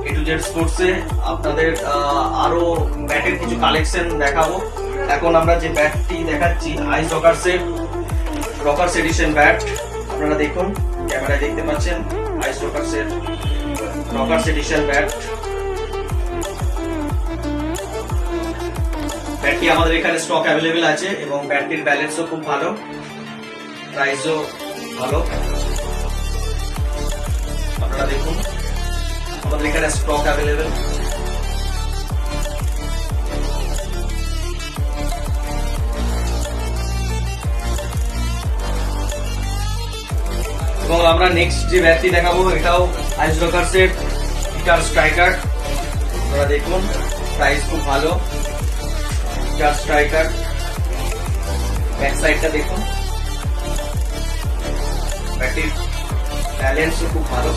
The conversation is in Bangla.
এ টু জেড স্পোর্টসে আপনাদের আরো ব্যাটের কিছু কালেকশন দেখাবো। এখন আমরা যে ব্যাটটি দেখাচ্ছি আইস রকার্স এডিশন ব্যাট, আপনারা দেখুন ক্যামেরায় দেখতে পাচ্ছেন আইস রকার্স এডিশন ব্যাট। ব্যাটটি আমাদের এখানে স্টক অ্যাভেলেবেল আছে এবং ব্যাটটির ব্যালেন্সও খুব ভালো, প্রাইসও ভালো। আপনারা দেখুন আমাদের এখানে স্টক অ্যাভেলেবেল। এবং আমরা নেক্সট যে ব্যাটটি দেখাবো এটাও আইস রকার্স এর গিটার স্ট্রাইকার। আপনারা দেখুন প্রাইস খুব ভালো, গিটার স্ট্রাইকার। ব্যাক সাইডটা দেখুন, ব্যাটটির ব্যালেন্সও খুব ভালো।